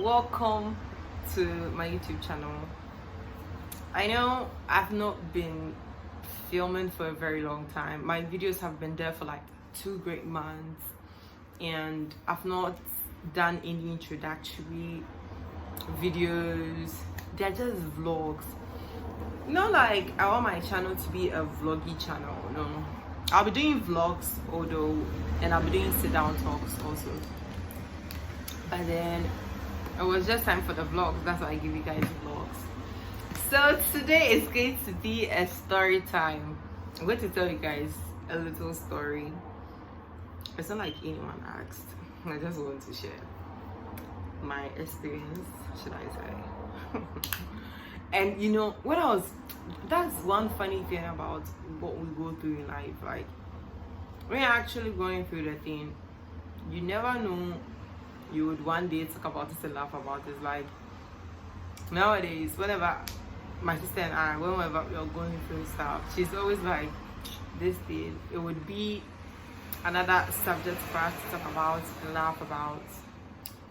welcome to my YouTube channel. I know I've not been filming for a very long time. My videos have been there for like 2 great months, and I've not done any introductory videos. They're just vlogs. Not like I want my channel to be a vloggy channel. No, I'll be doing vlogs although, and I'll be doing sit down talks also, but then it was just time for the vlogs. That's why I give you guys vlogs. So today is going to be a story time. I'm going to tell you guys a little story. It's not like anyone asked. I just want to share my experience, should I say. And you know, that's one funny thing about what we go through in life. Like, when you're actually going through the thing, you never know you would one day talk about it and laugh about it. Like, nowadays, whenever my sister and I, whenever we are going through stuff, she's always like, this thing, it would be another subject for us to talk about and laugh about.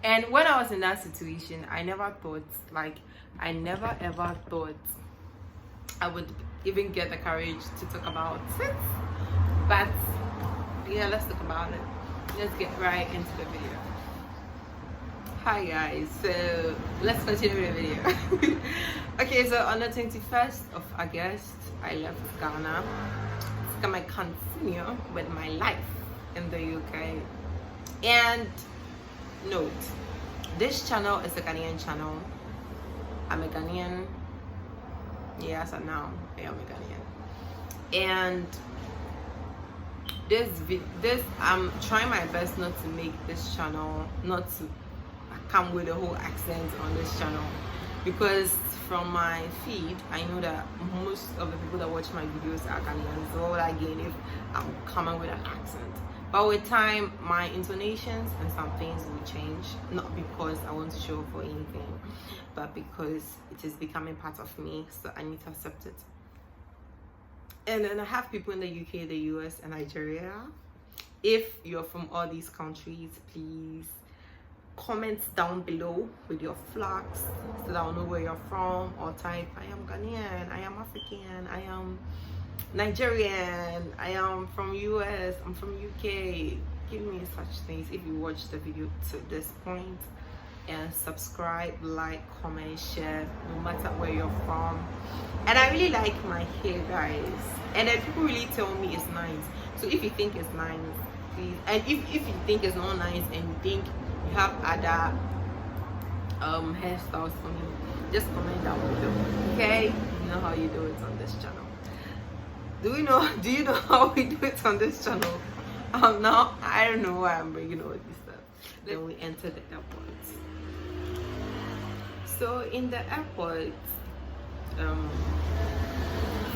And when I was in that situation, I never ever thought I would even get the courage to talk about it. But yeah, let's talk about it. Let's get right into the video. Hi guys, so let's continue with the video. Okay, so on the 21st of August, I left Ghana to come and continue with my life in the UK. And note, this channel is a Ghanaian channel. I'm a Ghanaian. Yes, and now I am a Ghanaian. And this I'm trying my best not to make this channel, not to come with a whole accent on this channel, because from my feed I know that most of the people that watch my videos are Ghanaians. So what would I gain if I'm coming with an accent? But with time, my intonations and some things will change, not because I want to show up for anything, but because it is becoming part of me, so I need to accept it. And then I have people in the UK, the US, and Nigeria. If you're from all these countries, please comment down below with your flags so that I'll know where you're from, or type I am Ghanaian, I am African, I am Nigerian, I am from US, I'm from UK. Give me such things if you watch the video to this point. And subscribe, like, comment, share, no matter where you're from. And I really like my hair, guys, and then people really tell me it's nice. So if you think it's nice, please, and if you think it's not nice and you think you have other hairstyles for me, just comment down below. Okay, you know how you do it on this channel. Do you know how we do it on this channel? Now I don't know why I'm bringing all this stuff. Then we enter the airport. So in the airport,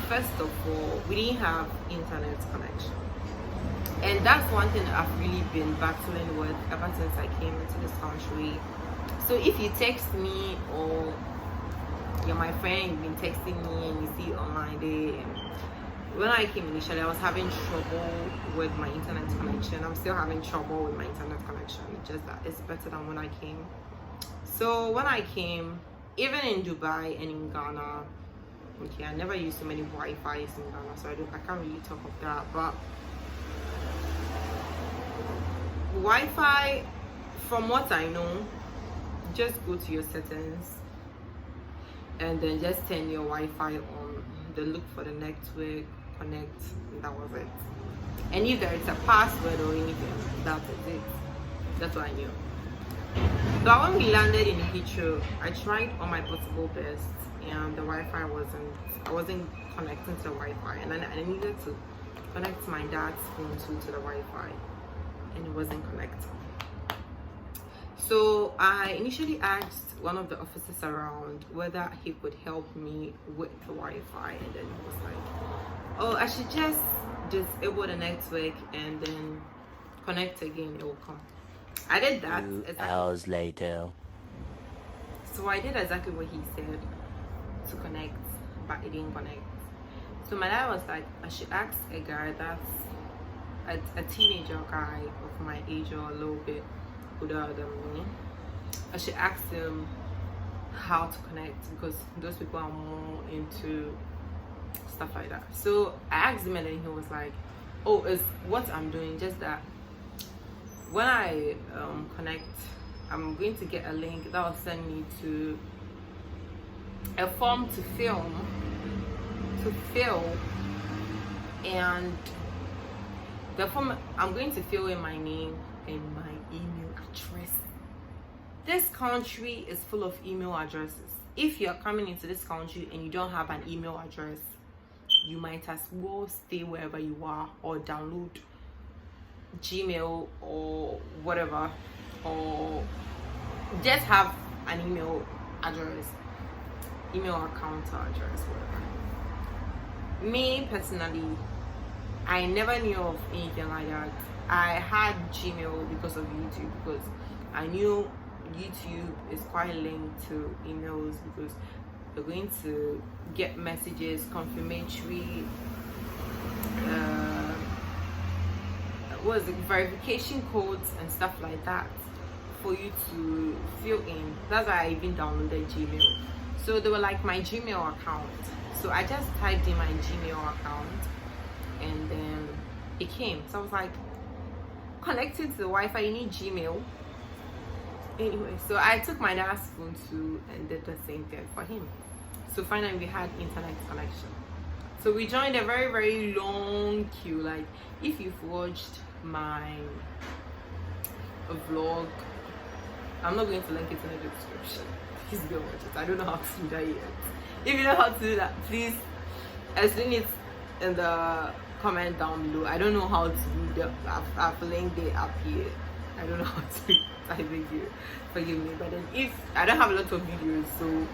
first of all, we didn't have internet connection, and that's one thing I've really been battling with ever since I came into this country. So if you text me, or you're my friend, you've been texting me and you see it online there, when I came initially, I was having trouble with my internet connection. I'm still having trouble with my internet connection, just that it's better than when I came. So when I came, even in Dubai and in Ghana, okay, I never used so many Wi-Fi's in Ghana, so I can't really talk of that. But Wi-Fi, from what I know, just go to your settings and then just turn your Wi-Fi on. Then look for the network, connect, and that was it. And if there is a password or anything, that is it. That's what I knew. But when we landed in Heathrow, I tried on my possible best, and the Wi-Fi I wasn't connecting to the Wi-Fi, and then I needed to connect my dad's phone to the Wi-Fi, and it wasn't connecting. So I initially asked one of the officers around whether he could help me with the Wi-Fi, and then he was like, oh, I should just disable the network and then connect again, it will come. I did that. 2 hours later. So I did exactly what he said to connect, but it didn't connect. So my dad was like, I should ask a guy that's a teenager guy of my age or a little bit older than me I should ask them how to connect, because those people are more into stuff like that. So I asked him, and then he was like, oh, it's what I'm doing, just that when I connect, I'm going to get a link that will send me to a form to fill, and the form I'm going to fill in my name and my email address. This country is full of email addresses. If you're coming into this country and you don't have an email address, you might as well stay wherever you are, or download Gmail or whatever, or just have an email address, email account or address, whatever. Me personally, I never knew of anything like that. I had Gmail because of YouTube, because I knew YouTube is quite linked to emails, because you're going to get messages, confirmatory, verification codes and stuff like that for you to fill in. That's why I even downloaded Gmail. So they were like my Gmail account. So I just typed in my Gmail account, and then it came. So I was like, connected to the Wi-Fi, you need Gmail. Anyway, so I took my dad's phone too and did the same thing for him. So finally we had internet connection. So we joined a very, very long queue. Like, if you've watched my vlog, I'm not going to link it in the description. Please go watch it. I don't know how to do that yet. If you know how to do that, please explain it in the comment down below. I don't know how to do that. I've linked it up here. I don't know how to. I beg you, forgive me. But then, if I don't have a lot of videos, so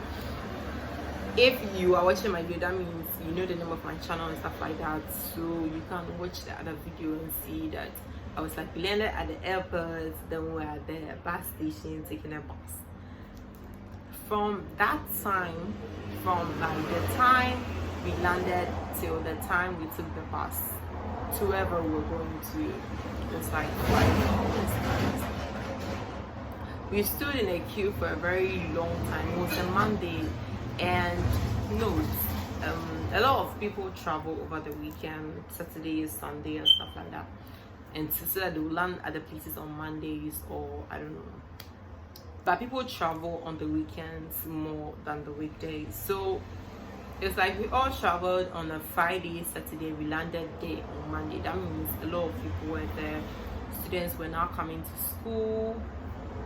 if you are watching my video, that means you know the name of my channel and stuff like that. So you can watch the other video and see that I was like, we landed at the airport, then we were at the bus station taking a bus. From that time, from like the time we landed till the time we took the bus to wherever we were going to, it was like 5 hours. We stood in a queue for a very long time. It was a Monday, and a lot of people travel over the weekend, Saturday, Sunday, and stuff like that, and so that they will land at the places on Mondays, or I don't know. But people travel on the weekends more than the weekdays. So it's like we all traveled on a Friday, Saturday, we landed there on Monday. That means a lot of people were there. Students were now coming to school.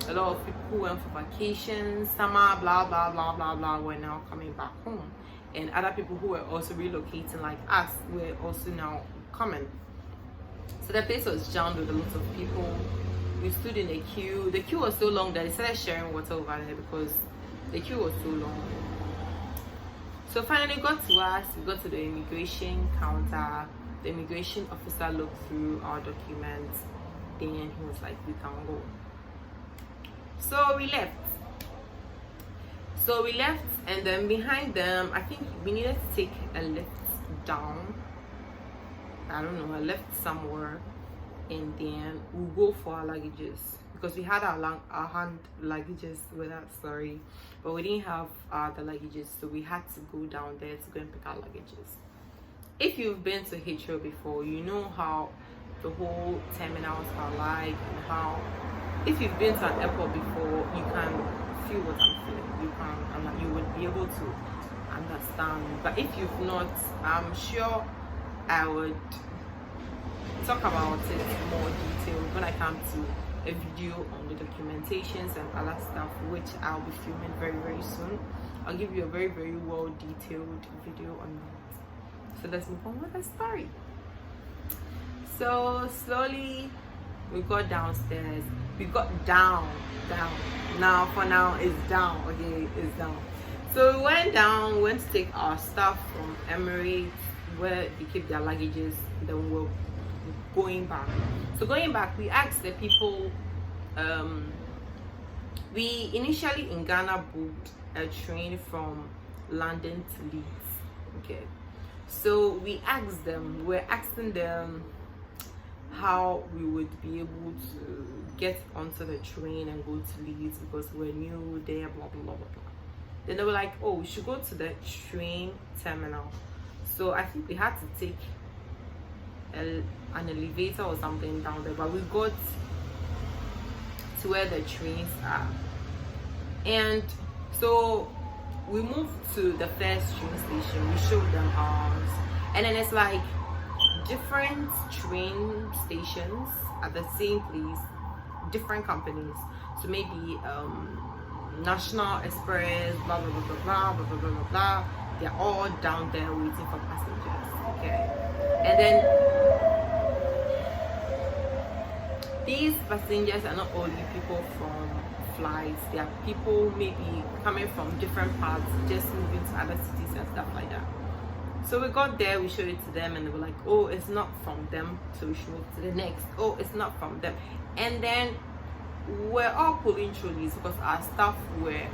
A lot of people who went for vacations, summer, blah, blah, blah, blah, blah, were now coming back home. And other people who were also relocating like us were also now coming. So the place was jammed with a lot of people. We stood in a queue. The queue was so long that they started sharing water over there because the queue was so long. So finally it got to us. We got to the immigration counter. The immigration officer looked through our documents. Then he was like, we can go. So we left. And then behind them, I think we needed to take a lift down. I don't know, a lift somewhere, and then we'll go for our luggages, because we had our hand luggages with us, but we didn't have the luggages, so we had to go down there to go and pick our luggages. If you've been to Heathrow before, you know how the whole terminals are like, and how if you've been to an airport before, you can feel what I'm feeling. You would be able to understand. But if you've not, I'm sure I would talk about it more detailed when I come to a video on the documentations and other stuff, which I'll be filming very, very soon. I'll give you a very, very well detailed video on that. So let's move on with the story. So slowly we got downstairs. We got down. Now for now it's down. Okay, it's down. So we went down, went to take our stuff from Emirates, where they keep their luggages. Then we're going back. So going back, we asked the people. We initially in Ghana booked a train from London to Leeds. Okay, so we asked them. We're asking them, how we would be able to get onto the train and go to Leeds because we're new there, blah blah blah blah blah. Then they were like, oh, we should go to the train terminal. So I think we had to take an elevator or something down there, but we got to where the trains are. And so we moved to the first train station. We showed them ours, and then it's like different train stations at the same place, different companies. So maybe National Express, blah blah blah blah blah blah blah blah blah blah. They're all down there waiting for passengers. Okay, and then these passengers are not only people from flights, they are people maybe coming from different parts, just moving to other cities and stuff like that. So we got there, we showed it to them, and they were like, oh, it's not from them. So we showed it to the next, oh, it's not from them. And then we're all pulling trolleys because our staff were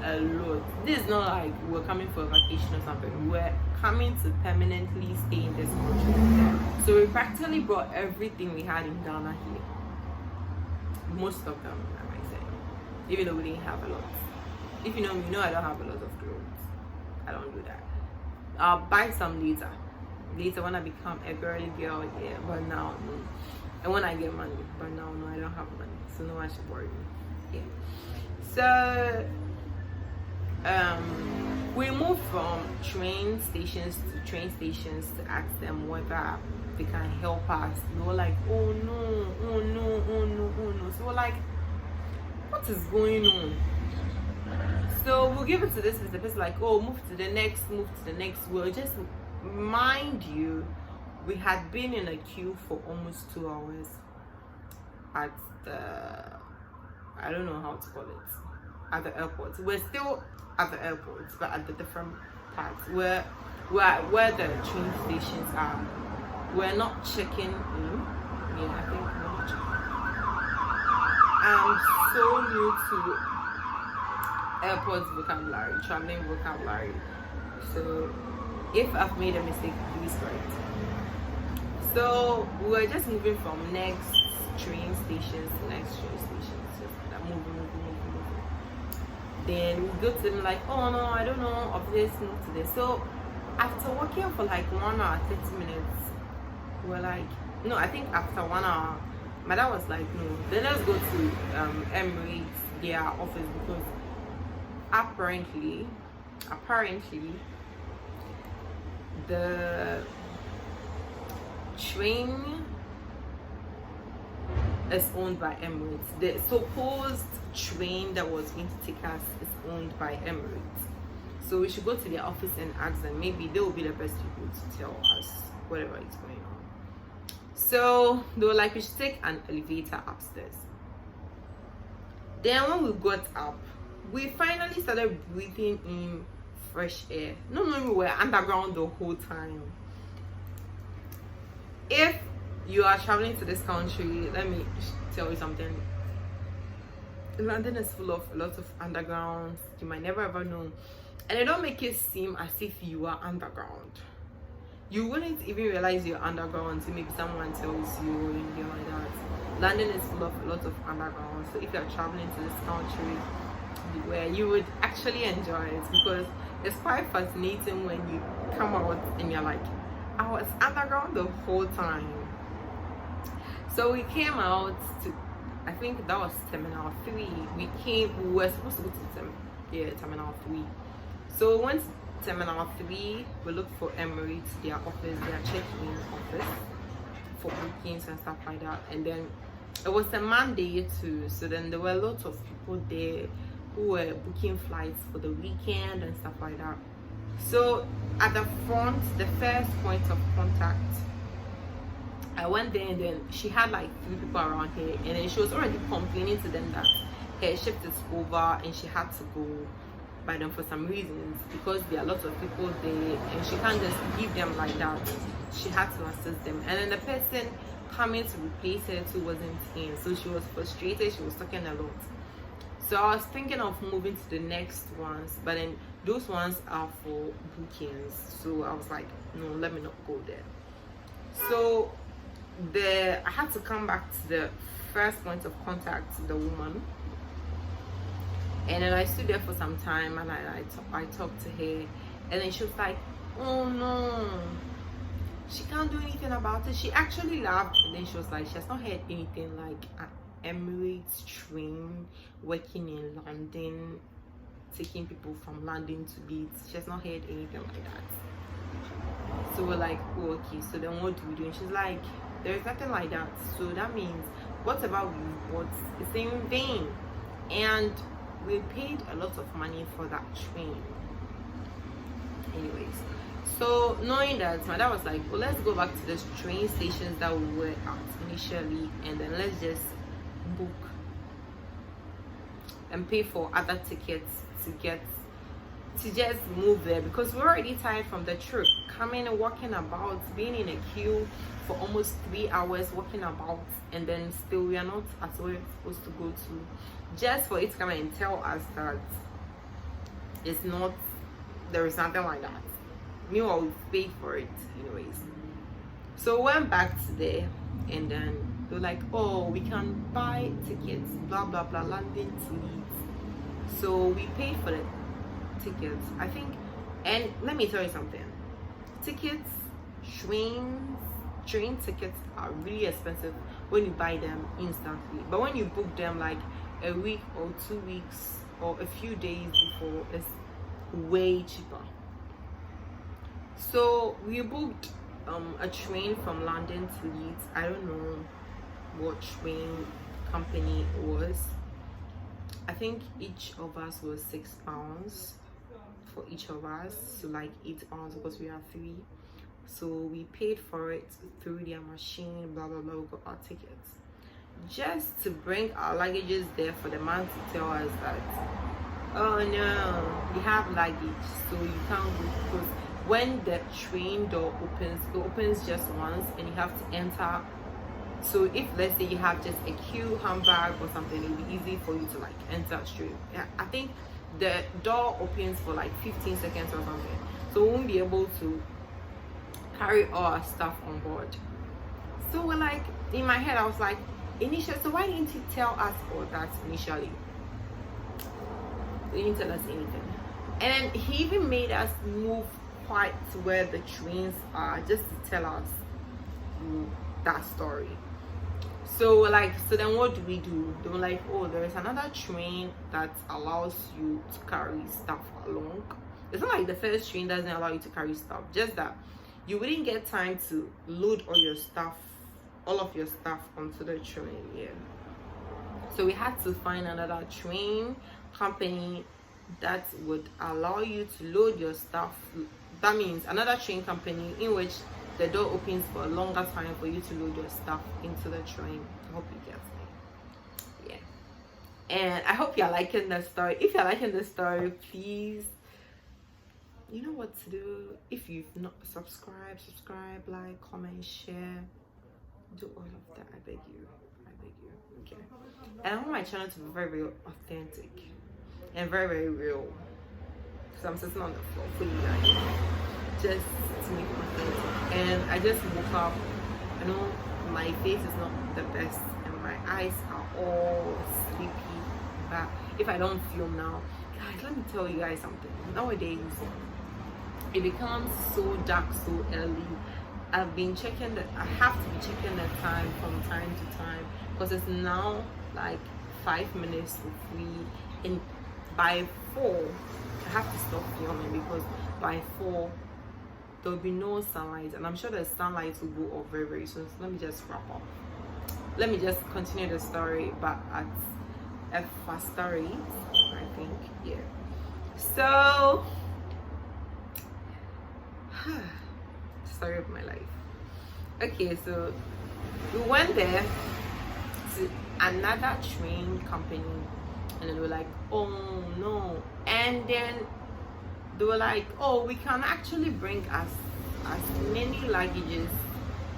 a lot. This is not like we're coming for a vacation or something. We're coming to permanently stay in this country. So we practically brought everything we had in Ghana here. Most of them, I might say. Even though we didn't have a lot. If you know me, you know I don't have a lot of clothes. I don't do that. I'll buy some later. Later when I become a girly girl, yeah. But now, no. And when I get money. But now, no, I don't have money. So no one should worry me. Yeah. So we moved from train stations to train stations to ask them whether they can help us. They were like, oh no, oh no, oh no, oh no. So we're like, what is going on? So we'll give it to this person. The person like, oh, move to the next, move to the next. Well, just mind you, we had been in a queue for almost 2 hours at the, I don't know how to call it, at the airport. We're still at the airport, but at the different parts where the train stations are. We're not checking in. Yeah, I think we're not checking. I'm so new to airport vocabulary, traveling vocabulary. So if I've made a mistake, please correct. So we're just moving from next train stations to next train stations. Just like moving. Then we go to them like, oh no, I don't know of this, move to this. So after walking for like 1 hour, 30 minutes, we're like, no, I think after 1 hour, my dad was like, no, then let's go to Emirates, their office, because apparently the train is owned by Emirates. The supposed train that was going to take us is owned by Emirates. So we should go to their office and ask them. Maybe they will be the best people to tell us whatever is going on. So they were like, we should take an elevator upstairs. Then when we got up, we finally started breathing in fresh air. No, we were underground the whole time. If you are traveling to this country, let me tell you something. London is full of a lot of underground. You might never ever know, and they don't make it seem as if you are underground. You wouldn't even realize you're underground until maybe someone tells you and you're like that. London is full of a lot of underground. So if you're traveling to this country, where you would actually enjoy it, because it's quite fascinating when you come out and you're like, I was underground the whole time. So we came out to, I think that was Terminal 3. We were supposed to go to Terminal 3. So we went to Terminal 3, we looked for Emirates, their office, their check-in office for bookings and stuff like that. And then it was a Monday too, so then there were lots of people there who were booking flights for the weekend and stuff like that. So at the front, the first point of contact, I went there, and then she had like 3 people around her, and then she was already complaining to them that her shift is over and she had to go by them for some reasons, because there are lots of people there and she can't just leave them like that. She had to assist them, and then the person coming to replace her too wasn't in, so she was frustrated. She was talking a lot. So I was thinking of moving to the next ones, but then those ones are for bookings. So I was like, no, let me not go there. So I had to come back to the first point of contact, the woman. And then I stood there for some time, and I talked to her, and then she was like, oh no, she can't do anything about it. She actually laughed, and then she was like, she has not heard anything like an Emirates train working in London, taking people from London to Leeds. She has not heard anything like that. So we're like, oh, okay, so then what do we do? And she's like, there's nothing like that. So that means whatever we bought is in vain. And we paid a lot of money for that train. Anyways, so knowing that, my dad was like, well, let's go back to the train stations that we were at initially, and then let's just book and pay for other tickets to just move there, because we're already tired from the trip, coming and walking about, being in a queue for almost 3 hours, walking about, and then still we are not at where we're supposed to go to, just for it to come and tell us that it's not, there is nothing like that. Meanwhile, we paid for it anyways. So we went back to there, and then they were like, oh, we can buy tickets, blah blah blah, London to Leeds. So we paid for the tickets, I think. And let me tell you something, tickets, train tickets are really expensive when you buy them instantly, but when you book them like a week or 2 weeks or a few days before, it's way cheaper. So we booked a train from London to Leeds. I don't know what train company it was. I think each of us was £6 for each of us, so like £8 because we are 3. So we paid for it through their machine, blah blah blah. We got our tickets just to bring our luggages there for the man to tell us that, oh no, you have luggage, so you can't go, because when the train door opens, it opens just once and you have to enter. So if, let's say, you have just a queue handbag or something, it'll be easy for you to like enter straight. Yeah, I think the door opens for like 15 seconds or something, so we won't be able to carry all our stuff on board. So we're like, in my head I was like, initially, so why didn't you tell us all that initially? He didn't tell us anything. And he even made us move quite to where the trains are, just to tell us that story. So we're like, so then what do we do? They were like, oh, there is another train that allows you to carry stuff along. It's not like the first train doesn't allow you to carry stuff, just that you wouldn't get time to load all of your stuff onto the train. Yeah. So we had to find another train company that would allow you to load your stuff. That means another train company in which the door opens for a longer time for you to load your stuff into the train. I hope you get me. Yeah. And I hope you're liking the story. If you're liking the story, please, you know what to do. If you've not subscribe, like, comment, share, do all of that. I beg you. Okay. And I want my channel to be very, very authentic and very, very real. So I'm sitting on the floor for you guys, just to make it authentic. And I just woke up. I know my face is not the best and my eyes are all sleepy, but if I don't film now, guys, let me tell you guys something. Nowadays it becomes so dark so early. I've been checking I have to be checking the time from time to time, because it's now like 5 minutes to 3, and by 4 I have to stop filming, because by 4 there'll be no sunlight, and I'm sure the sunlight will go off very, very soon. So let me just wrap up. Let me just continue the story, but at a faster rate, I think. Yeah. So story of my life. Okay, so we went there to another train company, and they were like, oh no, and then they were like, oh, we can actually bring us as many luggages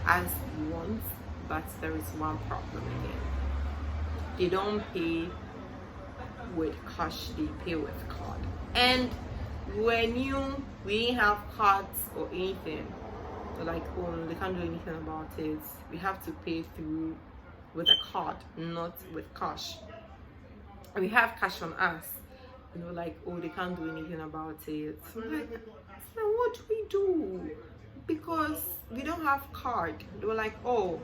as we want, but there is one problem again. They don't pay with cash, they pay with card. And we knew we didn't have cards or anything, They're like, oh, they can't do anything about it. We have to pay through with a card, not with cash. And we have cash on us. Like, oh, they can't do anything about it. So I'm like, so what do we do? Because we don't have card. They were like, oh,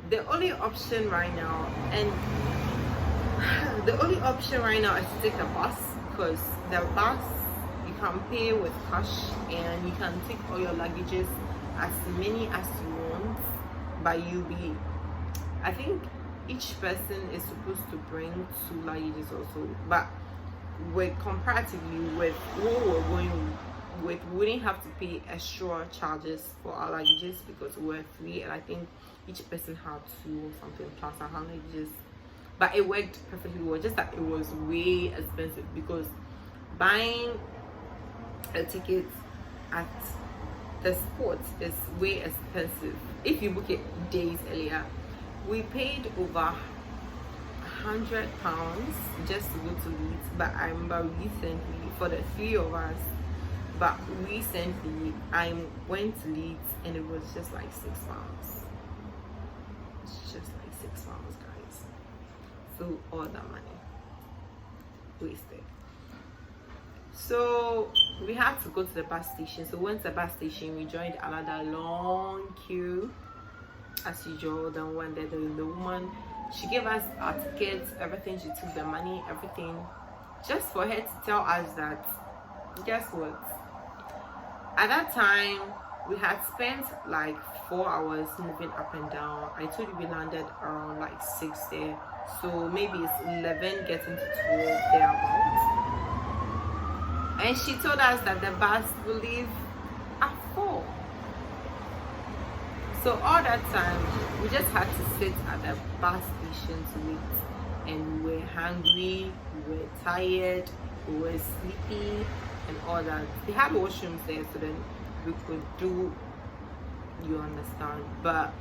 the only option right now, and the only option right now is to take a bus, because the bus you can pay with cash and you can take all your luggages, as many as you want, but I think each person is supposed to bring 2 luggages also, but with comparatively with what we're going with, we wouldn't have to pay extra charges for our luggages because we're free, and I think each person had 2 or something plus our luggages. But it worked perfectly well, just that it was way expensive, because buying a ticket at the sports is way expensive. If you book it days earlier, we paid over £100 just to go to Leeds. But I remember recently, for the 3 of us, but recently I went to Leeds and it was just like £6. It's just like £6, guys. So all that money wasted. So we had to go to the bus station. So we went to the bus station, we joined another long queue as usual. Then when the woman, she gave us our tickets, everything. She took the money, everything, just for her to tell us that, guess what, at that time we had spent like 4 hours moving up and down. I told you we landed around like 6 there, so maybe it's 11 getting to 12 thereabouts. And she told us that the bus will leave at 4. So all that time we just had to sit at the bus station to wait, and we were hungry, we were tired, we were sleepy and all that. They had washrooms there, so then we could do, you understand. But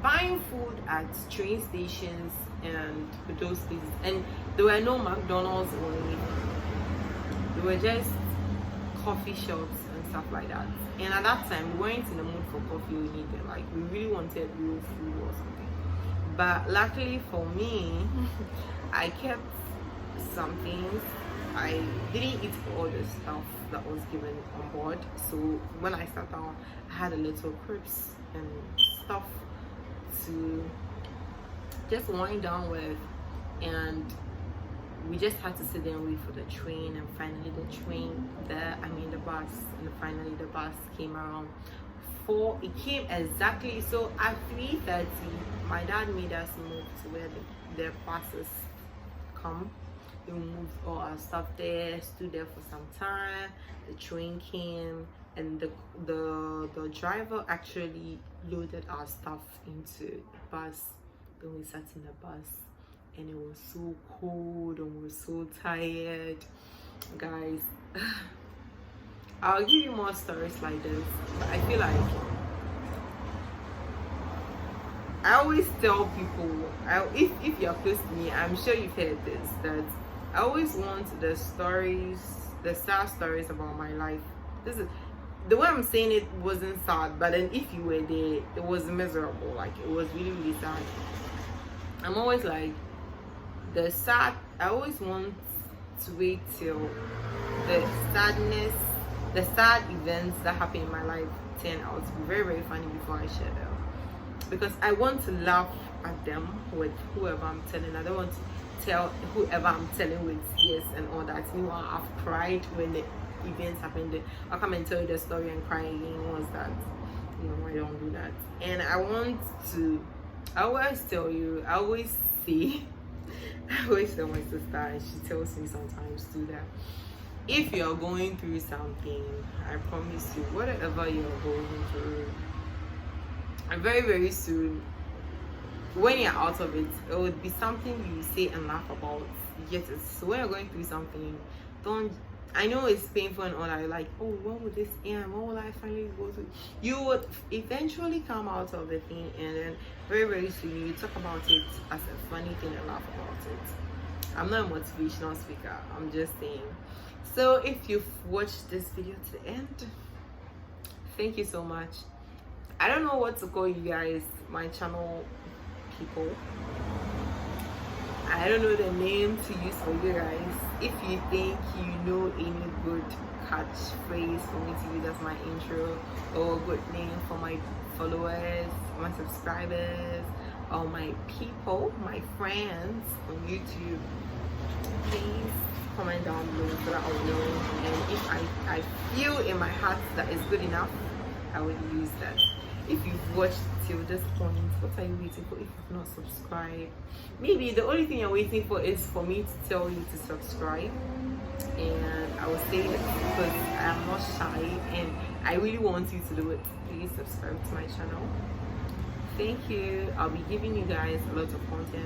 buying food at train stations and those places, and there were no McDonald's or anything. There were just coffee shops and stuff like that. And at that time we weren't in the mood for coffee or anything. Like, we really wanted real food or something. But luckily for me, I kept some things. I didn't eat all the stuff that was given on board. So when I sat down, I had a little crisps and stuff to just wind down with, and we just had to sit there and wait for the train. And finally the bus, and finally the bus came around 4. It came exactly, so at 3:30 my dad made us move to where the buses come. We moved all our stuff there, stood there for some time. The train came, and the driver actually loaded our stuff into the bus. Then we sat in the bus, and it was so cold and we were so tired, guys. I'll give you more stories like this, but I feel like I always tell people, if you're close to me, I'm sure you've heard this, that I always want the sad stories about my life. This is the way I'm saying it, wasn't sad, but then if you were there, it was miserable. Like, it was really, really sad. I'm always like, I always want to wait till the sad events that happen in my life turn out to be very, very funny before I share them, because I want to laugh at them with whoever I'm telling. I don't want to tell whoever I'm telling with tears and all that. Meanwhile, I've cried when the events happened. I'll come and tell you the story and cry again. What's that? I don't do that. And I always tell you, I always tell my sister, and she tells me sometimes too, that if you're going through something, I promise you, whatever you're going through, very, very soon, when you're out of it, it would be something you say and laugh about. Yes, so when you're going through something, I know it's painful and all that, you're like, oh, when will this end? When will I finally go through? You would eventually come out of the thing, and then very, very soon you talk about it as a funny thing and laugh about it. I'm not a motivational speaker, I'm just saying. So if you've watched this video to the end, Thank you so much. I don't know what to call you guys, my channel people. I don't know the name to use for you guys. If you think you know any good catchphrase for me to use as my intro, or a good name for my followers, my subscribers, or my people, my friends on YouTube, please comment down below so that I'll know. And if I feel in my heart that it's good enough, I will use that. If you've watched till this point, what are you waiting for? If you've not subscribed, maybe the only thing you're waiting for is for me to tell you to subscribe. And I will say it because I am not shy and I really want you to do it. Please subscribe to my channel. Thank you. I'll be giving you guys a lot of content.